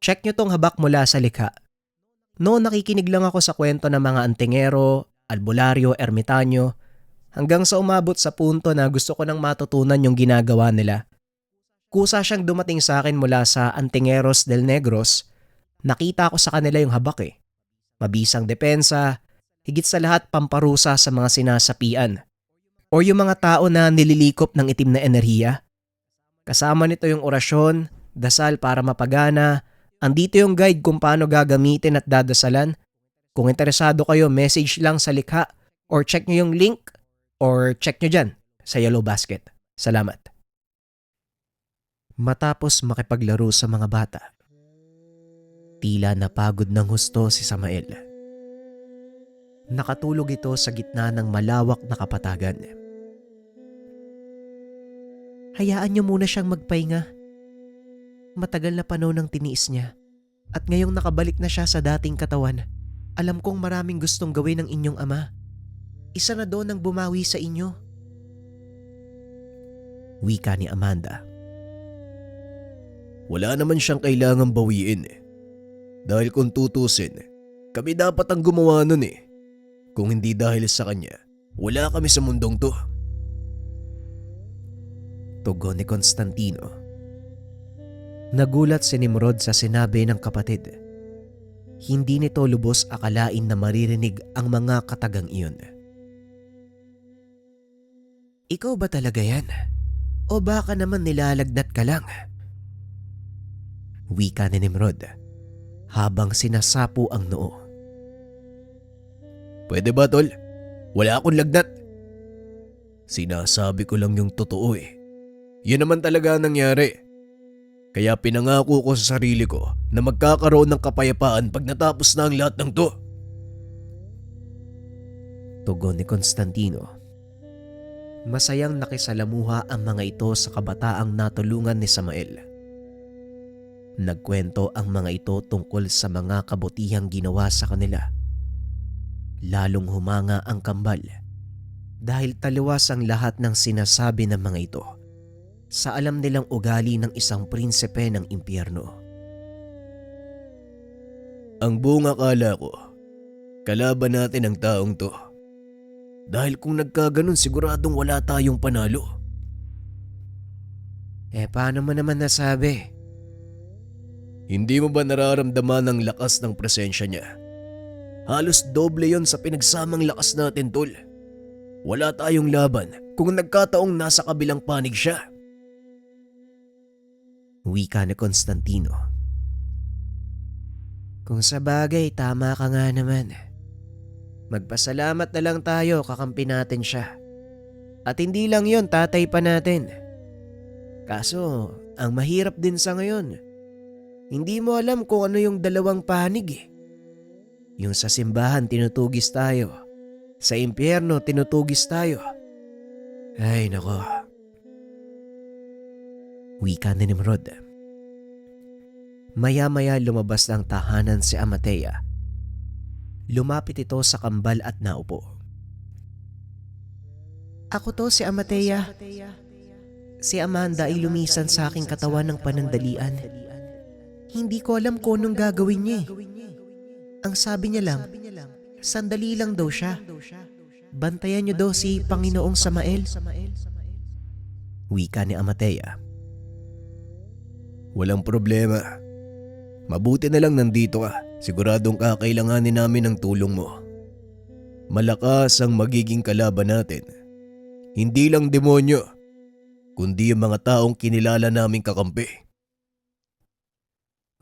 Check nyo tong habak mula sa likha. Noon nakikinig lang ako sa kwento ng mga antingero, albularyo, ermitanyo, hanggang sa umabot sa punto na gusto ko nang matutunan yung ginagawa nila. Kusa siyang dumating sa akin mula sa Antingeros del Negros, nakita ko sa kanila yung habak eh. Mabisang depensa, higit sa lahat pamparusa sa mga sinasapian. O yung mga tao na nililikop ng itim na enerhiya. Kasama nito yung orasyon, dasal para mapagana, andito yung guide kung paano gagamitin at dadasalan. Kung interesado kayo, message lang sa likha or check nyo yung link or check nyo dyan sa Yellow Basket. Salamat. Matapos makipaglaro sa mga bata, tila napagod ng husto si Samael. Nakatulog ito sa gitna ng malawak na kapatagan. Hayaan niyo muna siyang magpahinga. Matagal na panahon ang tiniis niya at ngayong nakabalik na siya sa dating katawan, alam kong maraming gustong gawin ng inyong ama. Isa na doon ang bumawi sa inyo. Wika ni Amanda. Wala naman siyang kailangang bawiin eh. Dahil kung tutusin, kami dapat ang gumawa nun eh. Kung hindi dahil sa kanya, wala kami sa mundong to. Tugon ni Constantino. Nagulat si Nimrod sa sinabi ng kapatid. Hindi nito lubos akalain na maririnig ang mga katagang iyon. Ikaw ba talaga yan? O baka naman nilalagnat ka lang? Wika ni Nimrod habang sinasapo ang noo. Pwede ba tol? Wala akong lagnat. Sinasabi ko lang yung totoo eh. Yun naman talaga ang nangyari. Kaya pinangako ko sa sarili ko na magkakaroon ng kapayapaan pag natapos na ang lahat ng to. Tugon ni Constantino. Masayang nakisalamuha ang mga ito sa kabataang natulungan ni Samael. Nagkwento ang mga ito tungkol sa mga kabutihang ginawa sa kanila. Lalong humanga ang kambal dahil taliwas ang lahat ng sinasabi ng mga ito sa alam nilang ugali ng isang prinsipe ng impyerno. Ang buong akala ko, kalaban natin ang taong to. Dahil kung nagkaganon siguradong wala tayong panalo. Paano mo naman nasabi? Hindi mo ba nararamdaman ang lakas ng presensya niya? Halos doble yon sa pinagsamang lakas natin, tol. Wala tayong laban kung nagkataong nasa kabilang panig siya. Wika ni Constantino. Kung sa bagay, tama ka nga naman. Magpasalamat na lang tayo, kakampi natin siya. At hindi lang yon, tatay pa natin. Kaso, ang mahirap din sa ngayon, hindi mo alam kung ano yung dalawang panig eh. Yung sa simbahan tinutugis tayo, sa impyerno tinutugis tayo. Ay nako. Wika ni Nimrod. Maya-maya lumabas ng tahanan si Amatea. Lumapit ito sa kambal at naupo. Ako to si Amatea. Si Amanda ay lumisan sa aking katawan ng panandalian. Hindi ko alam kung anong gagawin niya eh. Ang sabi niya lang, sandali lang daw siya. Bantayan niyo daw si Panginoong Samael. Wika ni Amatea. Walang problema. Mabuti na lang nandito ka. Siguradong kakailanganin namin ng tulong mo. Malakas ang magiging kalaban natin. Hindi lang demonyo, kundi yung mga taong kinilala naming kakampi.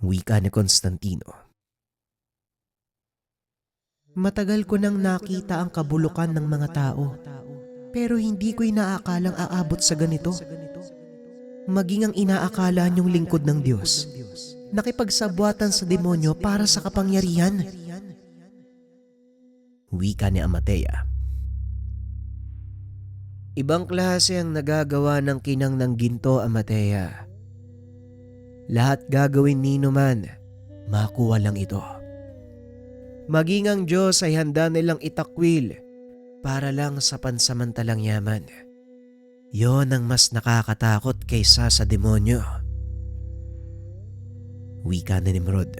Wika ni Constantino. Matagal ko nang nakita ang kabulukan ng mga tao, pero hindi ko inaakalang aabot sa ganito. Maging ang inaakala niyong lingkod ng Diyos, nakipagsabwatan sa demonyo para sa kapangyarihan. Wika ni Amatea. Ibang klase ang nagagawa ng kinang ng ginto, Amatea. Lahat gagawin nino man, makuha lang ito. Maging ang Diyos ay handa nilang itakwil para lang sa pansamantalang yaman. Yon ang mas nakakatakot kaysa sa demonyo. Wika ni Nimrod.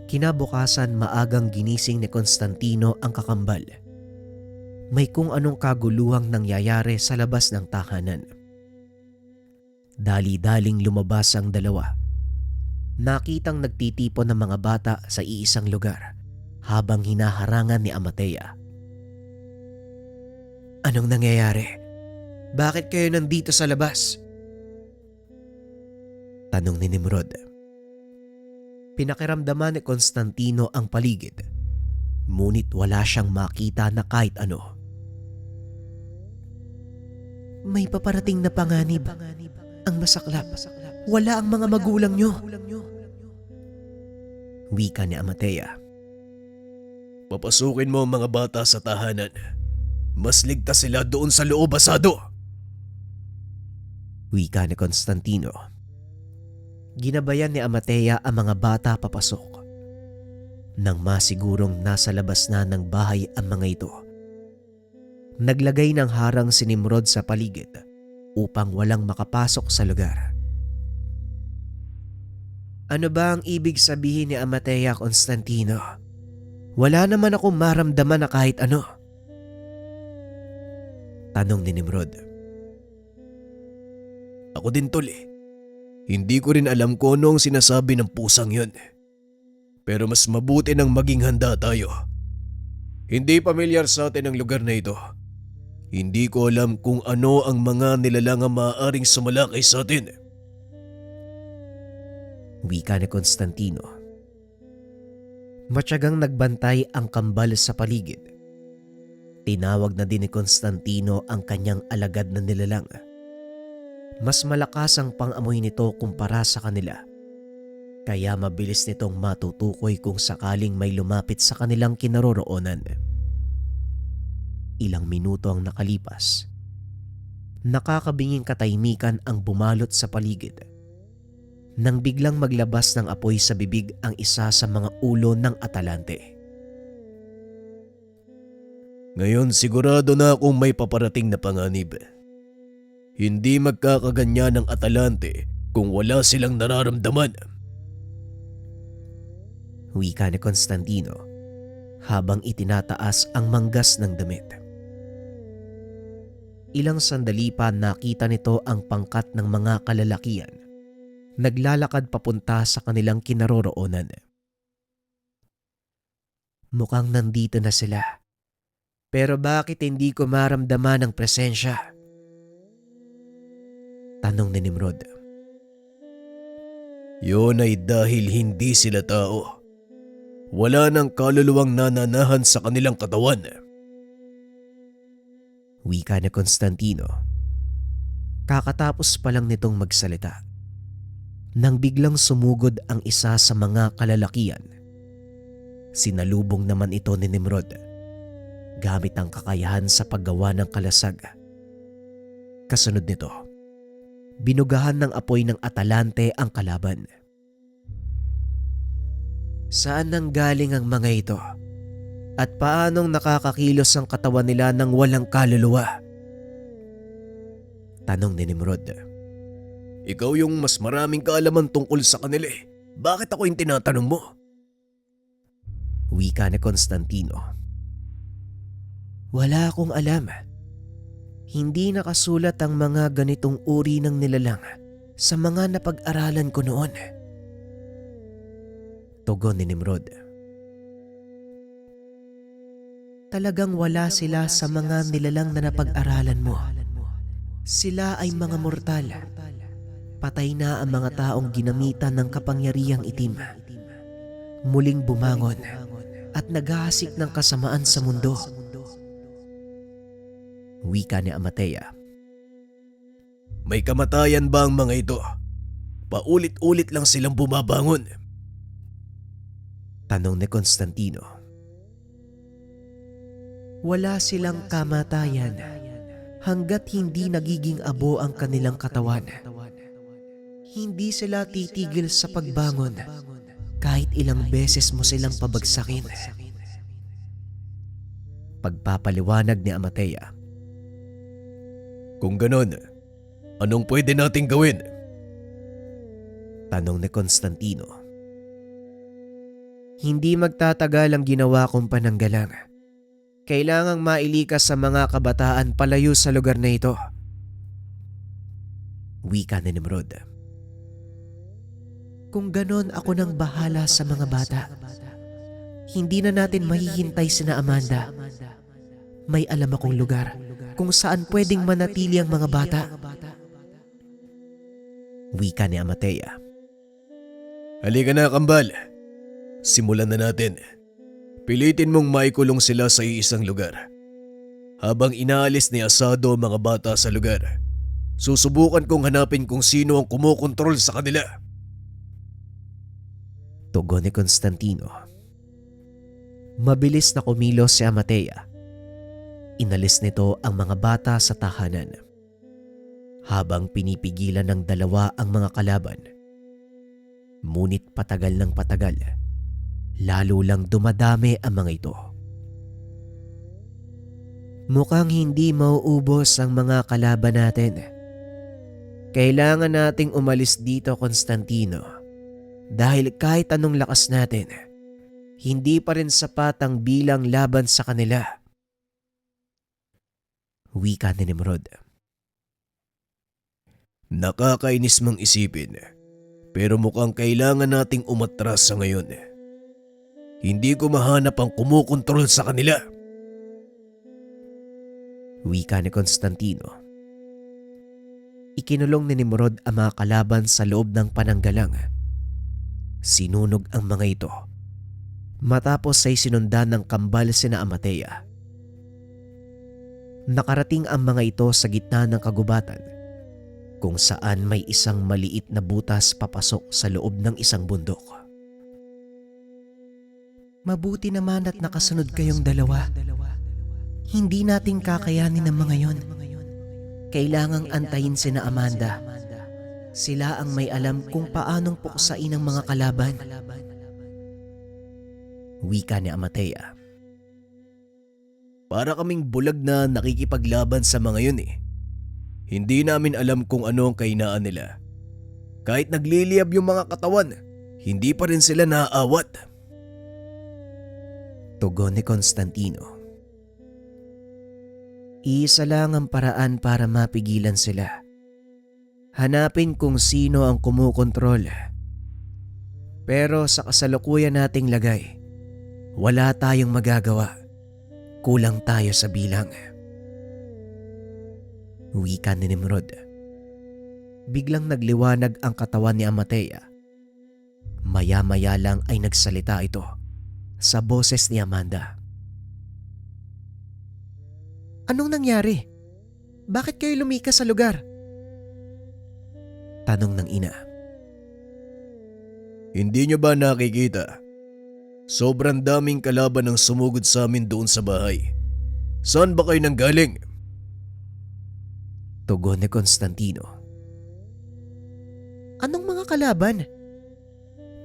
Kinabukasan maagang ginising ni Constantino ang kakambal. May kung anong kaguluhang nangyayari sa labas ng tahanan. Dali-daling lumabas ang dalawa. Nakitang nagtitipon ng mga bata sa iisang lugar habang hinaharangan ni Amatea. Anong nangyayari? Bakit kayo nandito sa labas? Tanong ni Nimrod. Pinakiramdaman ni Constantino ang paligid, ngunit wala siyang makita na kahit ano. May paparating na panganib. Ang masaklap. Wala ang mga magulang nyo. Wika ni Amatea. Papasukin mo ang mga bata sa tahanan. Mas ligtas sila doon sa loob, asado. Wika ni Constantino. Ginabayan ni Amatea ang mga bata papasok. Nang masigurong nasa labas na ng bahay ang mga ito, naglagay ng harang si Nimrod sa paligid upang walang makapasok sa lugar. Ano ba ang ibig sabihin ni Amatea, Constantino? Wala naman akong maramdaman na kahit ano. Tanong ni Nimrod. Ako din, tol eh. Hindi ko rin alam kung ano ang sinasabi ng pusang yun. Pero mas mabuti nang maging handa tayo. Hindi pamilyar sa atin ang lugar na ito. Hindi ko alam kung ano ang mga nilalang ang maaaring sumalakay sa atin. Wika ni Constantino. Matyagang nagbantay ang kambal sa paligid. Tinawag na din ni Constantino ang kanyang alagad na nilalang. Mas malakas ang pang-amoy nito kumpara sa kanila. Kaya mabilis nitong matutukoy kung sakaling may lumapit sa kanilang kinaroroonan. Ilang minuto ang nakalipas. Nakakabinging katahimikan ang bumalot sa paligid. Nang biglang maglabas ng apoy sa bibig ang isa sa mga ulo ng Atalante. Ngayon sigurado na akong may paparating na panganib. Hindi magkakaganyan ng Atalante kung wala silang nararamdaman. Wika ni Constantino habang itinataas ang manggas ng damit. Ilang sandali pa nakita nito ang pangkat ng mga kalalakian. Naglalakad papunta sa kanilang kinaroroonan. Mukhang nandito na sila. Pero bakit hindi ko maramdaman ang presensya? Tanong ni Nimrod. Yun ay dahil hindi sila tao. Wala nang kaluluwang nananahan sa kanilang katawan. Wika ni Constantino. Kakatapos pa lang nitong magsalita nang biglang sumugod ang isa sa mga kalalakian. Sinalubong naman ito ni Nimrod gamit ang kakayahan sa paggawa ng kalasag. Kasunod nito, binugahan ng apoy ng Atalante ang kalaban. Saan nanggaling ang mga ito? At paanong nakakakilos ang katawan nila ng walang kaluluwa? Tanong ni Nimrod. Ikaw yung mas maraming kaalaman tungkol sa kanila eh. Bakit ako yung tinatanong mo? Wika ni Constantino. Wala akong alam. Hindi nakasulat ang mga ganitong uri ng nilalang sa mga napag-aralan ko noon. Tugon ni Nimrod. Talagang wala sila sa mga nilalang na napag-aralan mo. Sila ay mga mortal. Patay na ang mga taong ginamitan ng kapangyarihang itim. Muling bumangon at naghahasik ng kasamaan sa mundo. Wika ni Amatea. May kamatayan ba ang mga ito? Paulit-ulit lang silang bumabangon. Tanong ni Constantino. Wala silang kamatayan hanggat hindi nagiging abo ang kanilang katawan. Hindi sila titigil sa pagbangon kahit ilang beses mo silang pabagsakin. Pagpapaliwanag ni Amatea. Kung ganon, anong pwede nating gawin? Tanong ni Constantino. Hindi magtatagal ang ginawa kong pananggalang. Kailangang mailikas sa mga kabataan palayo sa lugar na ito. Wika ni Nimrod. Kung ganon ako nang bahala sa mga bata, hindi na natin mahihintay sina Amanda. May alam akong lugar kung saan pwedeng manatili ang mga bata. Wika ni Amatea. Halika na, Kambal. Simulan na natin. Pilitin mong maikulong sila sa iisang lugar. Habang inaalis ni Asado ang mga bata sa lugar, susubukan kong hanapin kung sino ang kumokontrol sa kanila. Tugon ni Constantino. Mabilis na kumilos si Amatea. Inalis nito ang mga bata sa tahanan. Habang pinipigilan ng dalawa ang mga kalaban. Ngunit patagal ng patagal, lalo lang dumadami ang mga ito. Mukhang hindi mauubos ang mga kalaban natin. Kailangan nating umalis dito, Constantino. Dahil kahit anong lakas natin, hindi pa rin sapat ang bilang laban sa kanila. Wika ni Nimrod. Nakakainis mang isipin, pero mukhang kailangan nating umatras sa ngayon. Hindi ko mahanap ang kumukontrol sa kanila. Wika ni Constantino. Ikinulong ni Nimrod ang mga kalaban sa loob ng pananggalang. Sinunog ang mga ito. Matapos ay sinundan ng Kambal sina Amatea. Nakarating ang mga ito sa gitna ng kagubatan, kung saan may isang maliit na butas papasok sa loob ng isang bundok. Mabuti naman at nakasunod kayong dalawa. Hindi natin kakayanin ang mga yon. Kailangang antayin sina Amanda. Sila ang may alam kung paanong puksain ang mga kalaban. Wika ni Amatea. Para kaming bulag na nakikipaglaban sa mga yun eh. Hindi namin alam kung ano ang kahinaan nila. Kahit nagliliyab yung mga katawan, hindi pa rin sila naaawat. Tugon ni Constantino. Isa lang ang paraan para mapigilan sila. Hanapin kung sino ang kumukontrol. Pero sa kasalukuyan nating lagay, wala tayong magagawa. Kulang tayo sa bilang. Wika ni Nimrod. Biglang nagliwanag ang katawan ni Amatea. Maya-maya lang ay nagsalita ito sa boses ni Amanda. Anong nangyari? Bakit kayo lumikas sa lugar? Tanong ng ina. Hindi nyo ba nakikita? Sobrang daming kalaban ang sumugod sa amin doon sa bahay. Saan ba kayo nanggaling? Tugon ni Constantino. Anong mga kalaban?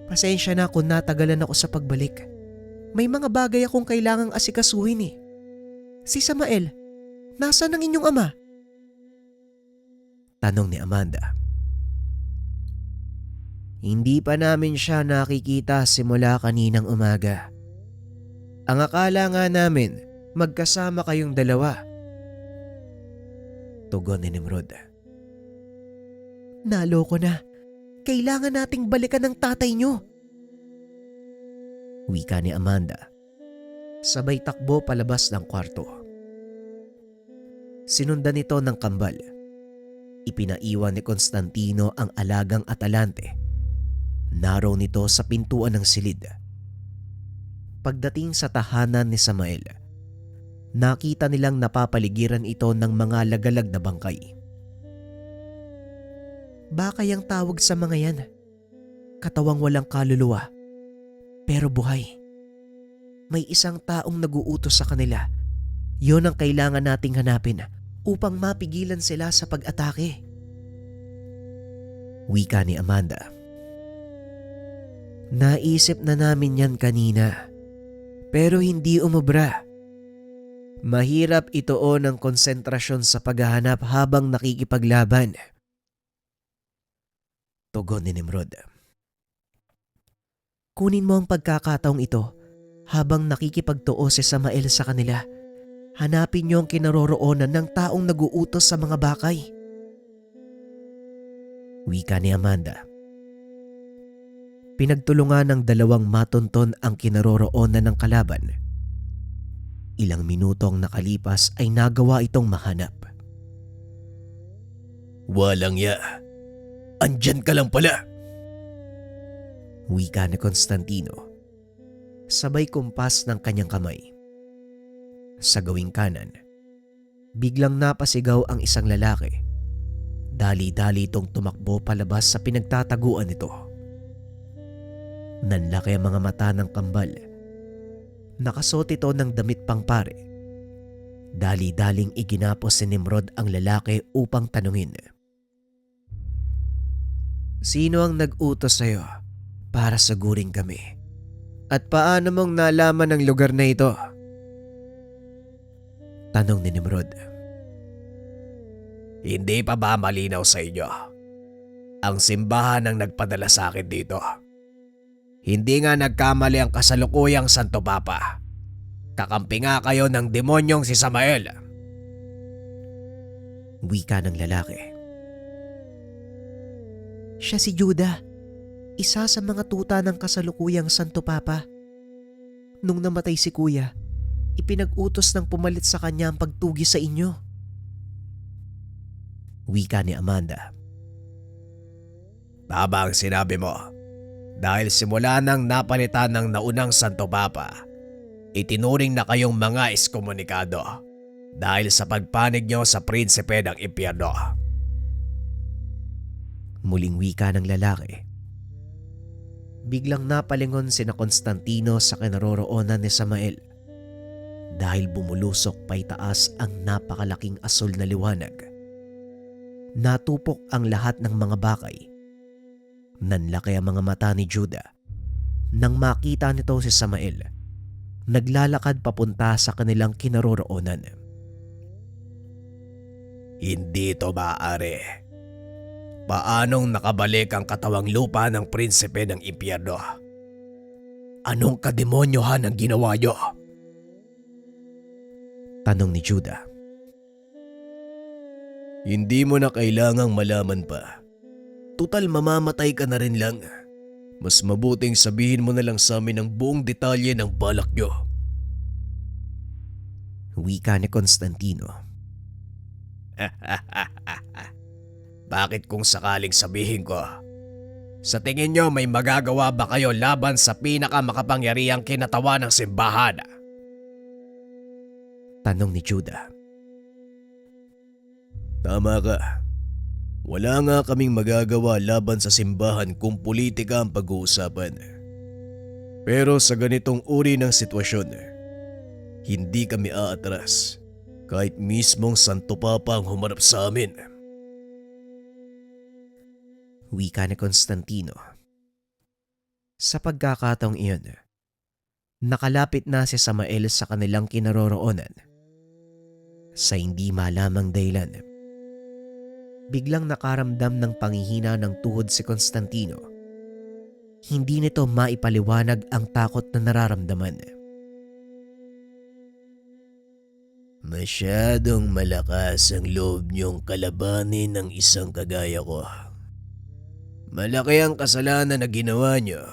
Pasensya na kung natagalan ako sa pagbalik. May mga bagay akong kailangang asikasuhin eh. Si Samael, nasaan ang inyong ama? Tanong ni Amanda. Hindi pa namin siya nakikita simula kaninang umaga. Ang akala nga namin, magkasama kayong dalawa. Tugon ni Nimrod. Naloko na. Kailangan nating balikan ng tatay nyo. Wika ni Amanda. Sabay takbo palabas ng kwarto. Sinundan nito ng Kambal. Ipinaiwan ni Constantino ang alagang Atalante. Naraw nito sa pintuan ng silid. Pagdating sa tahanan ni Samael, nakita nilang napapaligiran ito ng mga lagalag na bangkay. Baka yung tawag sa mga yan. Katawang walang kaluluwa, pero buhay. May isang taong naguutos sa kanila. Yon ang kailangan nating hanapin upang mapigilan sila sa pag-atake. Wika ni Amanda. Naisip na namin yan kanina, pero hindi umubra. Mahirap ituon ang konsentrasyon sa paghahanap habang nakikipaglaban. Tugon ni Nimrod. Kunin mo ang pagkakataong ito habang nakikipagtuo si Samael sa kanila. Hanapin niyo ang kinaroroonan ng taong naguutos sa mga bakay. Wika ni Amanda. Pinagtulungan ng dalawang matunton ang kinaroroonan ng kalaban. Ilang minuto ang nakalipas ay nagawa itong mahanap. Walang ya. Andyan ka lang pala. Wika ni Constantino. Sabay kumpas ng kanyang kamay. Sa gawing kanan, biglang napasigaw ang isang lalaki. Dali-dali itong tumakbo palabas sa pinagtataguan nito. Nanlaki ang mga mata ng kambal. Nakasuot ito ng damit pang pare. Dali-daling iginapos si Nimrod ang lalaki upang tanungin. Sino ang nag-utos sa'yo para sagurin kami? At paano mong nalaman ang lugar na ito? Tanong ni Nimrod. Hindi pa ba malinaw sa inyo? Ang simbahan ang nagpadala sa akin dito. Hindi nga nagkamali ang kasalukuyang Santo Papa. Kakampi nga kayo ng demonyong si Samael. Wika ng lalaki. Siya si Judah, isa sa mga tuta ng kasalukuyang Santo Papa. Nung namatay si Kuya, ipinag-utos ng pumalit sa kanya ang pagtugi sa inyo. Wika ni Amanda. Tama ang sinabi mo. Dahil simula nang napalitan ng naunang Santo Papa, itinuring na kayong mga eskomunikado dahil sa pagpanig nyo sa prinsipe ng impyerno. Muling wika ng lalaki. Biglang napalingon sina Constantino sa kinaroroonan ni Samael dahil bumulusok paitaas ang napakalaking asul na liwanag. Natupok ang lahat ng mga bakay. Nanlaki ang mga mata ni Judah. Nang makita nito si Samael, naglalakad papunta sa kanilang kinaroroonan. Hindi ito maaari. Paanong nakabalik ang katawang lupa ng prinsipe ng impyerno? Anong kademonyohan ang ginawa nyo? Tanong ni Judah. Hindi mo na kailangang malaman pa. Tutal mamamatay ka na rin lang. Mas mabuting sabihin mo na lang sa amin ang buong detalye ng balak nyo. Wika ni Constantino. Bakit kung sakaling sabihin ko? Sa tingin nyo may magagawa ba kayo laban sa pinakamakapangyarihang kinatawan ng simbahan? Tanong ni Judah. Tama ka. Wala nga kaming magagawa laban sa simbahan kung politika ang pag-uusapan. Pero sa ganitong uri ng sitwasyon, hindi kami aatras kahit mismong Santo Papa ang humarap sa amin. Wika ni Constantino. Sa pagkakataong iyon, nakalapit na si Samael sa kanilang kinaroroonan. Sa hindi malamang dahilan, biglang nakaramdam ng panghihina ng tuhod si Constantino. Hindi nito maipaliwanag ang takot na nararamdaman. Masyadong malakas ang loob niyong kalabanin ng isang kagaya ko. Malaki ang kasalanan na ginawa niyo.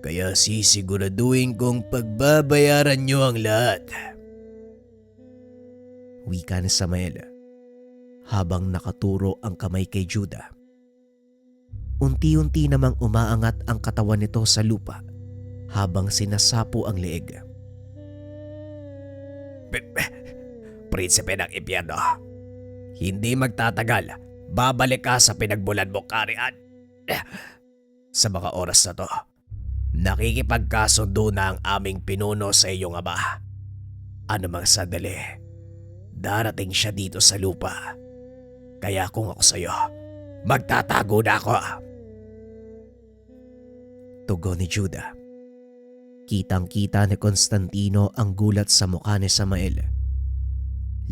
Kaya sisiguraduhin kong pagbabayaran niyo ang lahat. Wika ni Samael habang nakaturo ang kamay kay Judah. Unti-unti namang umaangat ang katawan nito sa lupa habang sinasapo ang leeg. Prinsipe ng impyerno, hindi magtatagal. Babalik ka sa pinagmulan mo, Karian. Sa mga oras na to, nakikipagkasundo na ang aming pinuno sa iyong ama. Ano mang sandali, darating siya dito sa lupa. Kaya kung ako sa'yo, magtatago na ako. Tugon ni Judah. Kitang-kita ni Constantino ang gulat sa mukha ni Samael.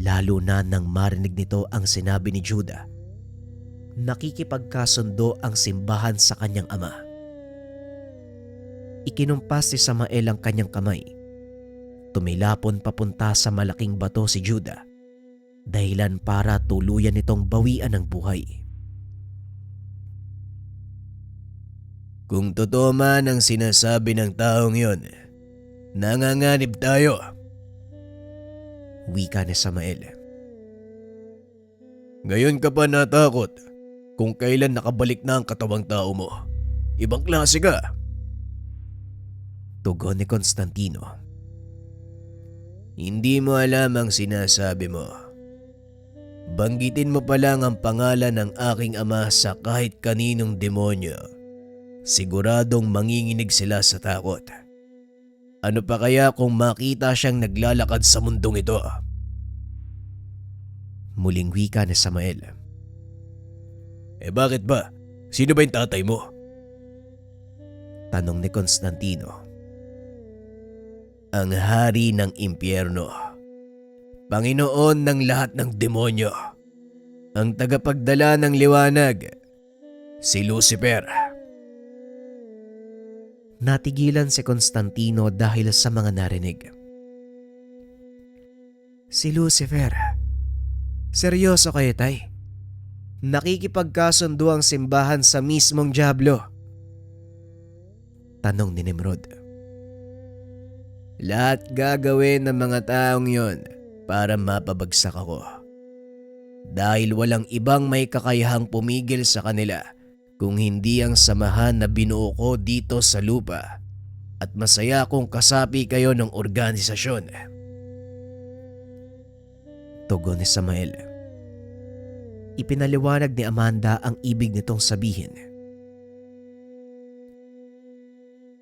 Lalo na nang marinig nito ang sinabi ni Judah. Nakikipagkasundo ang simbahan sa kanyang ama. Ikinumpas si Samael ang kanyang kamay. Tumilapon papunta sa malaking bato si Judah, dahilan para tuluyan nitong bawian ng buhay. Kung totoo man ang sinasabi ng taong yon, nanganganib tayo. Wika ni Samael. Ngayon ka pa natakot kung kailan nakabalik na ang katawang tao mo. Ibang klase ka. Tugon ni Constantino. Hindi mo alam ang sinasabi mo. Banggitin mo pa lang ang pangalan ng aking ama sa kahit kaninong demonyo. Siguradong manginginig sila sa takot. Ano pa kaya kung makita siyang naglalakad sa mundong ito? Muling wika ni Samael. Bakit ba? Sino ba yung tatay mo? Tanong ni Constantino. Ang hari ng impyerno. Panginoon ng lahat ng demonyo. Ang tagapagdala ng liwanag. Si Lucifer. Natigilan si Constantino dahil sa mga narinig. Si Lucifer. Seryoso kayo, tay? Nakikipagkasundo ang simbahan sa mismong Diablo? Tanong ni Nimrod. Lahat gagawin ng mga taong yon para mapabagsak ako. Dahil walang ibang may kakayahang pumigil sa kanila kung hindi ang samahan na binuo ko dito sa lupa, at masaya kung kasapi kayo ng organisasyon. Tugon ni Samael. Ipinaliwanag ni Amanda ang ibig nitong sabihin.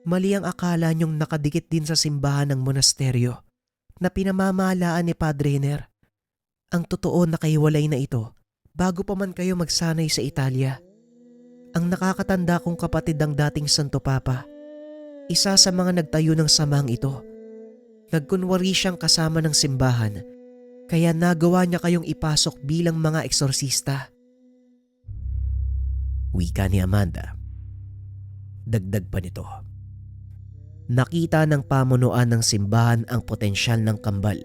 Mali ang akala niyong nakadikit din sa simbahan ng monasteryo na pinamamahalaan ni Padre Hiner. Ang totoo nakahiwalay na ito bago pa man kayo magsanay sa Italia. Ang nakakatanda kong kapatid ng dating Santo Papa, isa sa mga nagtayo ng samahang ito. Nagkunwari siyang kasama ng simbahan, kaya nagawa niya kayong ipasok bilang mga eksorsista. Wika ni Amanda. Dagdag pa nito. Nakita ng pamunuan ng simbahan ang potensyal ng kambal,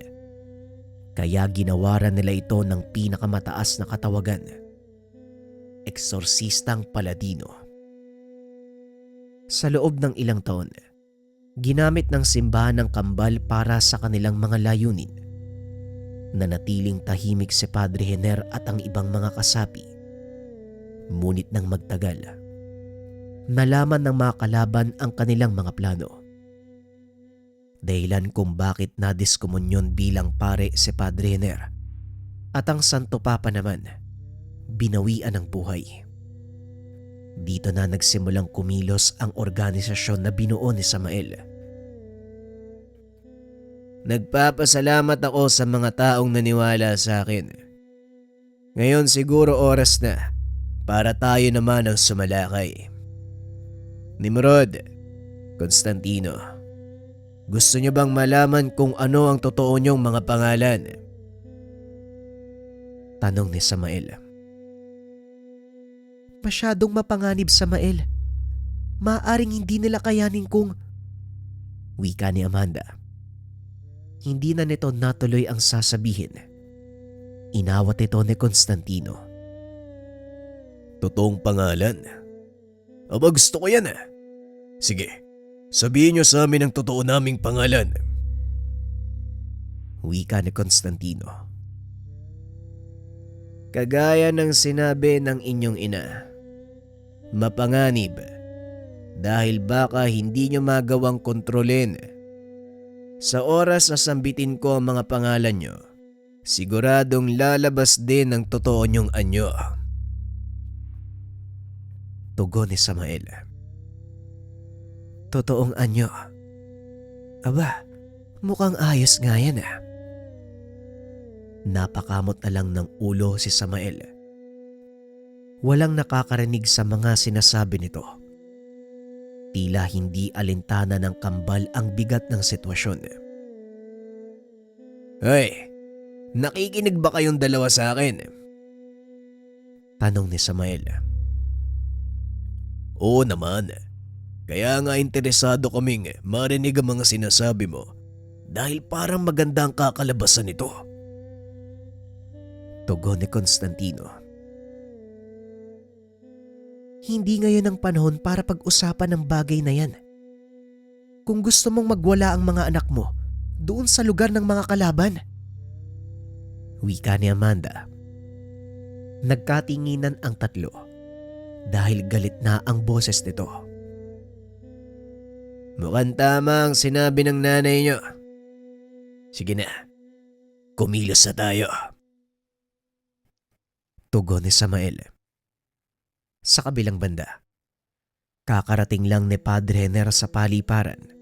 kaya ginawaran nila ito ng pinakamataas na katawagan. Eksorsistang Paladino. Sa loob ng ilang taon, ginamit ng simbahan ng kambal para sa kanilang mga layunin. Nanatiling tahimik si Padre Hiner at ang ibang mga kasapi. Ngunit nang magtagal, nalaman ng mga kalaban ang kanilang mga plano. Dahilan kung bakit nadiskumunyon bilang pare si Padre Hiner at ang Santo Papa naman binawian ng buhay. Dito na nagsimulang kumilos ang organisasyon na binuo ni Samael. Nagpapasalamat ako sa mga taong naniwala sa akin. Ngayon siguro oras na para tayo naman ang sumalakay. Nimrod, Constantino, gusto niyo bang malaman kung ano ang totoo niyong mga pangalan? Tanong ni Samael. Masyadong mapanganib, Samael. Maaring hindi nila kayanin kung... Wika ni Amanda. Hindi na nito natuloy ang sasabihin. Inawat ito ni Constantino. Totoong pangalan? Aba, gusto ko yan . Sige, sabihin niyo sa amin ang totoo naming pangalan. Wika ni Constantino. Kagaya ng sinabi ng inyong ina, mapanganib dahil baka hindi niyo magawang kontrolin. Sa oras na sambitin ko ang mga pangalan niyo, siguradong lalabas din ang totoo niyong anyo. Tugon ni Samael. Totoong anyo. Aba, mukhang ayos nga yan . Napakamot na lang ng ulo si Samael. Walang nakakarinig sa mga sinasabi nito. Tila hindi alintana ng kambal ang bigat ng sitwasyon. Hoy, nakikinig ba kayong dalawa sa akin? Tanong ni Samael. Oo naman. Kaya nga interesado kaming marinig ang mga sinasabi mo dahil parang maganda ang kakalabasan nito. Tugon ni Constantino. Hindi ngayon ang panahon para pag-usapan ng bagay na yan. Kung gusto mong magwala ang mga anak mo, doon sa lugar ng mga kalaban. Wika ni Amanda. Nagkatinginan ang tatlo dahil galit na ang boses nito. Mukhang tama ang sinabi ng nanay niyo. Sige na, kumilos na tayo. Tugon ni Samael. Sa kabilang banda, kakarating lang ni Padre Henner sa paliparan.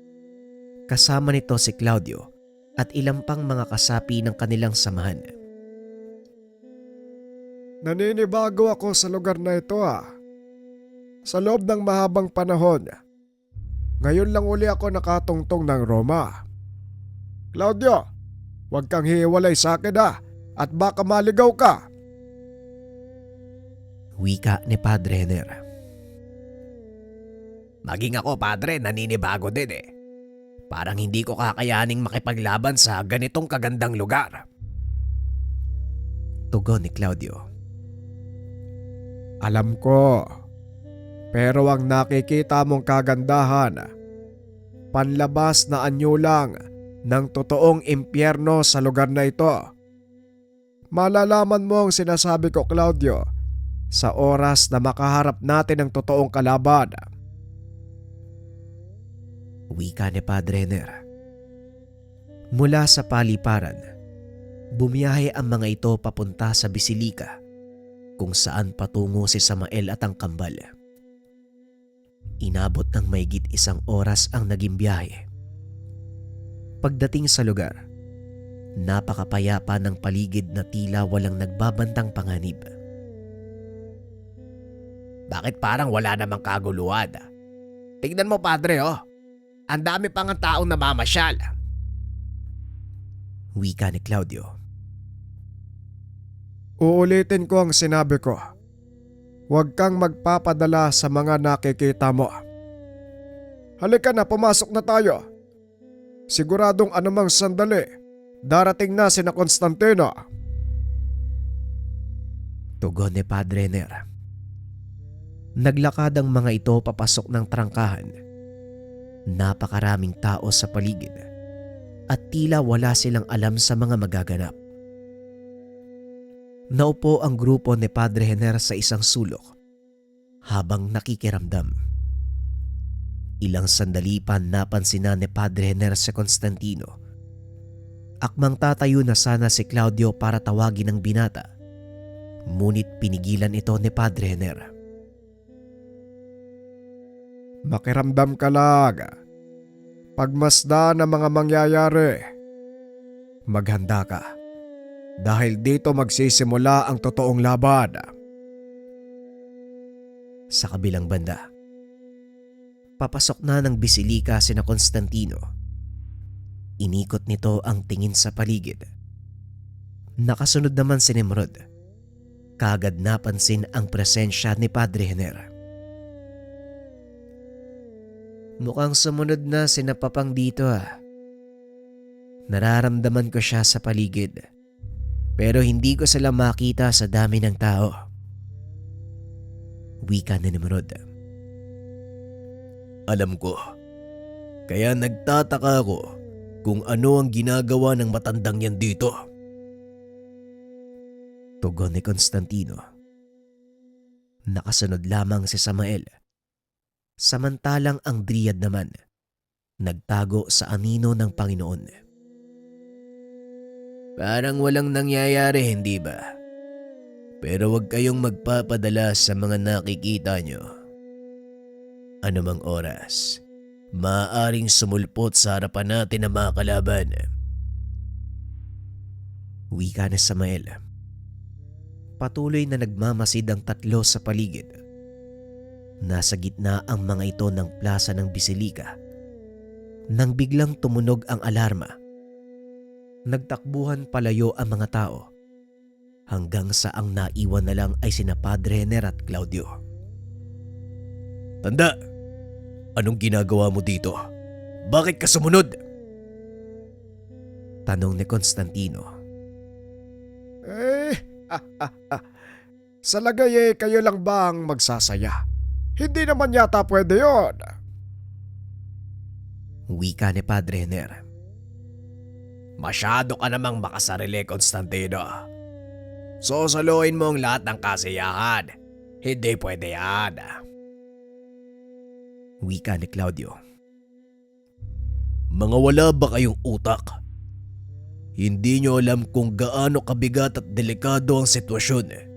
Kasama nito si Claudio at ilang pang mga kasapi ng kanilang samahan. Naninibago ako sa lugar na ito Sa loob ng mahabang panahon, ngayon lang uli ako nakatungtong ng Roma. Claudio, huwag kang hiwalay sa akin at baka maligaw ka. Wika ni Padre Henner. Maging ako, padre, naninibago din Parang hindi ko kakayaning makipaglaban sa ganitong kagandang lugar. Tugon ni Claudio. Alam ko, pero ang nakikita mong kagandahan, panlabas na anyo lang ng totoong impyerno sa lugar na ito. Malalaman mo ang sinasabi ko, Claudio, sa oras na makaharap natin ang totoong kalaban. Wika ni Padre Henner. Mula sa paliparan, bumiyahe ang mga ito papunta sa Bisilika kung saan patungo si Samael at ang kambal. Inabot ng mahigit 1 oras ang naging biyahe. Pagdating sa lugar, napakapayapa ng paligid na tila walang nagbabantang panganib. Bakit parang wala namang kaguluhan? Tignan mo, padre, ang dami pang ang taong namamasyal. Wika ni Claudio. Uulitin ko ang sinabi ko. Huwag kang magpapadala sa mga nakikita mo. Halika na, pumasok na tayo. Siguradong anumang sandali, darating na sina Constantino. Tugon ni Padre Henner. Naglakad ang mga ito papasok ng trangkahan. Napakaraming tao sa paligid at tila wala silang alam sa mga magaganap. Naupo ang grupo ni Padre Henner sa isang sulok habang nakikiramdam. Ilang sandali pa napansin na ni Padre Henner si Constantino. Akmang tatayo na sana si Claudio para tawagin ang binata, ngunit pinigilan ito ni Padre Henner. Makiramdam ka lang. Pagmasdan ang mga mangyayari. Maghanda ka. Dahil dito magsisimula ang totoong laban. Sa kabilang banda, papasok na ng Bisilika sina Constantino. Inikot nito ang tingin sa paligid. Nakasunod naman si Nimrod. Kaagad napansin ang presensya ni Padre Henner. Mukhang sumunod na sina Papang dito Nararamdaman ko siya sa paligid. Pero hindi ko sila makita sa dami ng tao. Wika ni Nimrod. Alam ko. Kaya nagtataka ako kung ano ang ginagawa ng matandang yan dito. Tugon ni Constantino. Nakasunod lamang si Samael. Samantalang ang Dryad naman, nagtago sa anino ng Panginoon. Parang walang nangyayari, hindi ba? Pero huwag kayong magpapadala sa mga nakikita nyo. Anumang oras, maaaring sumulpot sa harapan natin ang mga kalaban. Wika ni Samael. Patuloy na nagmamasid ang tatlo sa paligid. Nasa gitna ang mga ito ng plaza ng Bisilika nang biglang tumunog ang alarma. Nagtakbuhan palayo ang mga tao hanggang sa ang naiwan na lang ay sina Padre Henner at Claudio. Tanda! Anong ginagawa mo dito? Bakit ka sumunod? Tanong ni Constantino. Eh, sa lagay kayo lang ba ang magsasaya? Hindi naman yata pwede yon. Wika ni Padre Hener. Masyado ka namang makasarili, Constantino. Sosaluhin mo ang lahat ng kasiyahan. Hindi pwede yan. Wika ni Claudio. Mga wala ba kayong utak? Hindi nyo alam kung gaano kabigat at delikado ang sitwasyon.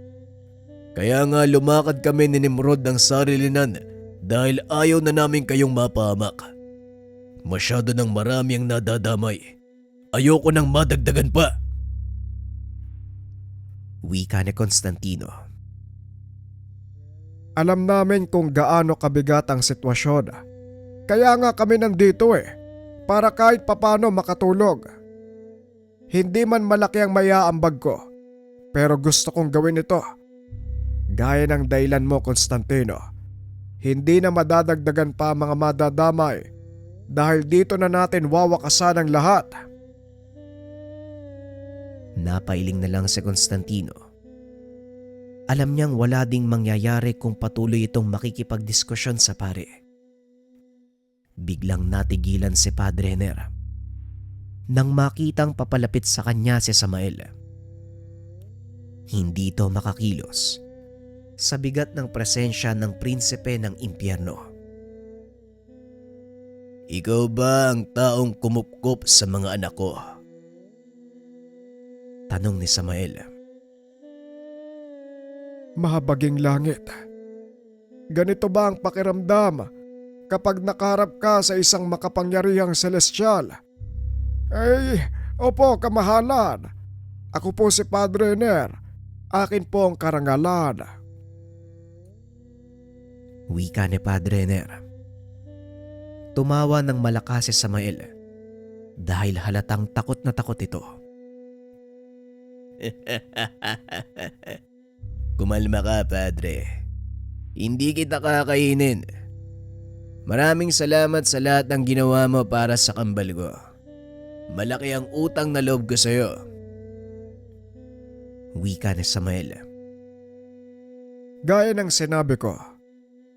Kaya nga lumakad kami ni Nimrod ng sarilinan dahil ayaw na namin kayong mapahamak. Masyado ng marami ang nadadamay. Ayoko nang madagdagan pa. Wika ni Constantino. Alam namin kung gaano kabigat ang sitwasyon. Kaya nga kami nandito para kahit papano makatulog. Hindi man malaki ang mayaambag ko, pero gusto kong gawin ito. Gaya ng dahilan mo, Constantino. Hindi na madadagdagan pa ang mga madadamay dahil dito na natin wawakasan ang lahat. Napailing na lang si Constantino. Alam niyang wala ding mangyayari kung patuloy itong makikipagdiskusyon sa pare. Biglang natigilan si Padre Hener nang makitang papalapit sa kanya si Samael. Hindi ito makakilos sa bigat ng presensya ng prinsipe ng impyerno. Ikaw ba ang taong kumupkop sa mga anak ko? Tanong ni Samael. Mahabaging langit. Ganito ba ang pakiramdam kapag nakaharap ka sa isang makapangyarihang celestial? Opo, kamahalan. Ako po si Padre Hener. Akin po ang karangalan. Wika ni Padre Hener. Tumawa ng malakas si Samael dahil halatang takot na takot ito. Kumalma ka, Padre. Hindi kita kakainin. Maraming salamat sa lahat ng ginawa mo para sa kambal ko. Malaki ang utang na loob ko sa'yo. Wika ni Samael. Gaya ng sinabi ko,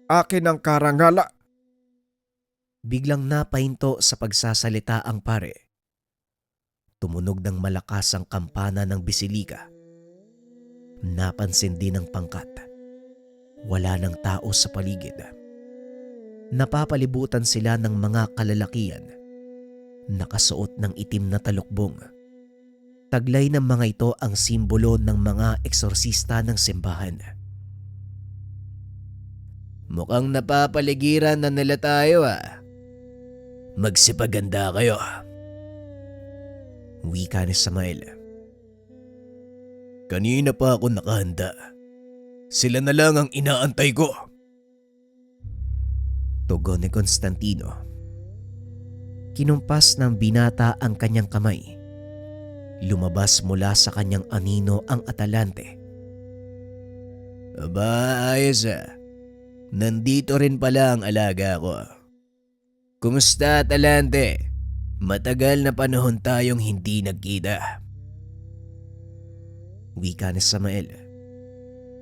akin ang karangala. Biglang napahinto sa pagsasalita ang pare. Tumunog ng malakas ang kampana ng bisilika. Napansin din ang pangkat. Wala ng tao sa paligid. Napapalibutan sila ng mga kalalakian. Nakasuot ng itim na talukbong. Taglay ng mga ito ang simbolo ng mga eksorsista ng simbahan. Mukhang napapaligiran na nila tayo Magsipaganda kayo. Wika ni Samael. Kanina pa ako nakahanda. Sila na lang ang inaantay ko. Tugon ni Constantino. Kinumpas ng binata ang kanyang kamay. Lumabas mula sa kanyang anino ang Atalante. Aba, ayos Nandito rin pala ang alaga ko. Kumusta, Atalante? Matagal na panahon tayong hindi nagkita. Wika ni Samael.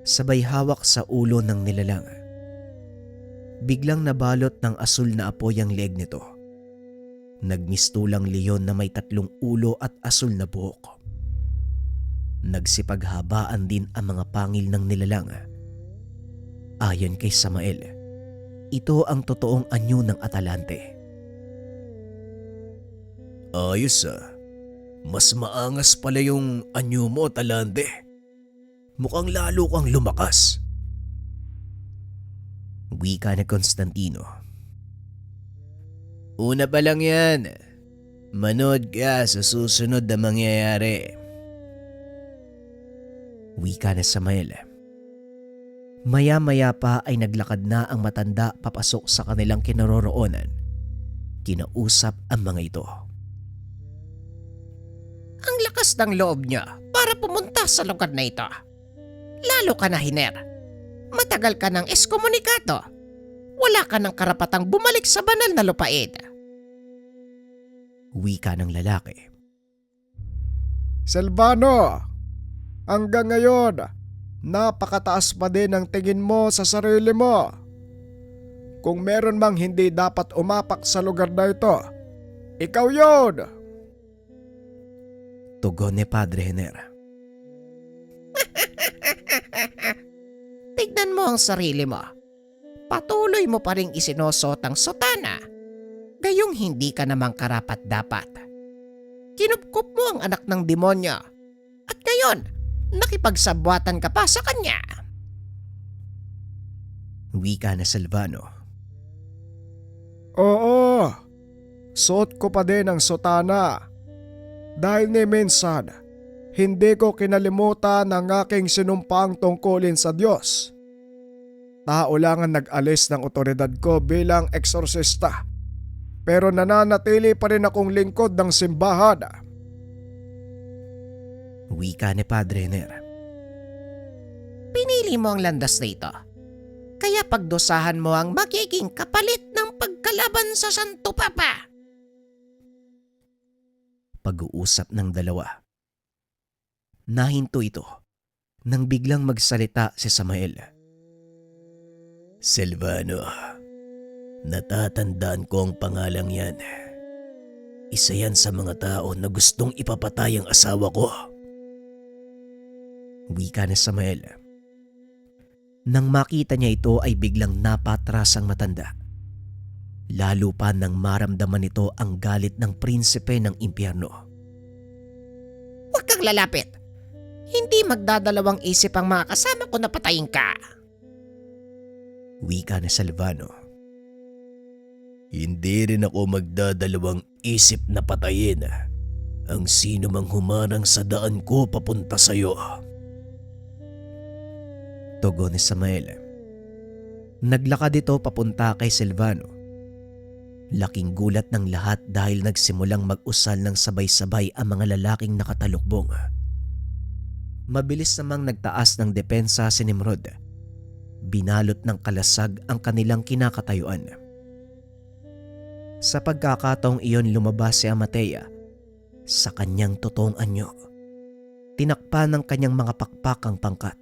Sabay hawak sa ulo ng nilalang. Biglang nabalot ng asul na apoy ang leeg nito. Nagmistulang leon na may 3 ulo at asul na buhok. Nagsipaghabaan din ang mga pangil ng nilalang. Ayon kay Samael, ito ang totoong anyo ng Atalante. Ayos Mas maangas pala yung anyo mo, Atalante. Mukhang lalo kang lumakas. Wika ni Constantino. Una pa lang yan. Manood ka sa susunod na mangyayari. Wika ni Samael. Maya-maya pa ay naglakad na ang matanda papasok sa kanilang kinaroroonan. Kinausap ang mga ito. Ang lakas ng loob niya para pumunta sa lugar na ito. Lalo ka na, Hener. Matagal ka ng eskomunikado. Wala ka ng karapatang bumalik sa banal na lupain. Wika ng lalaki. Silvano, hanggang ngayon, napakataas pa din ang tingin mo sa sarili mo. Kung meron mang hindi dapat umapak sa lugar na ito, ikaw yun! Tugon ni Padre Jenner. Tignan mo ang sarili mo. Patuloy mo pa rin isinosot ang sotana. Gayong hindi ka namang karapat-dapat. Kinupkup mo ang anak ng demonyo. At ngayon, nakipagsabwatan ka pa sa kanya. Wika na Silvano. Oo, suot ko pa din ang sotana. Dahil ni minsan, hindi ko kinalimutan ang aking sinumpaang tungkulin sa Diyos. Tao lang ang nag-alis ng otoridad ko bilang eksorsista. Pero nananatili pa rin akong lingkod ng simbahan. Wika ni Padre Jenner. Pinili mo ang landas na ito. Kaya pagdusahan mo ang magiging kapalit ng pagkalaban sa Santo Papa. Pag-uusap ng dalawa. Nahinto ito nang biglang magsalita si Samael. Silvano, natatandaan ko ang pangalang yan. Isa yan sa mga tao na gustong ipapatay ang asawa ko. Wika ni Samael. Nang makita niya ito ay biglang napatras ang matanda. Lalo pa nang maramdaman nito ang galit ng prinsipe ng impyerno. Huwag kang lalapit. Hindi magdadalawang isip ang mga kasama ko na patayin ka. Wika ni Silvano. Hindi rin ako magdadalawang isip na patayin ang sino mang humarang sa daan ko papunta sa'yo. Tugon ni Samael. Naglakad ito papunta kay Silvano. Laking gulat ng lahat dahil nagsimulang mag-usal ng sabay-sabay ang mga lalaking nakatalukbong. Mabilis namang nagtaas ng depensa si Nimrod. Binalot ng kalasag ang kanilang kinakatayuan. Sa pagkakataong iyon lumabas si Amatea sa kanyang totoong anyo. Tinakpan ng kanyang mga pakpak ang pangkat.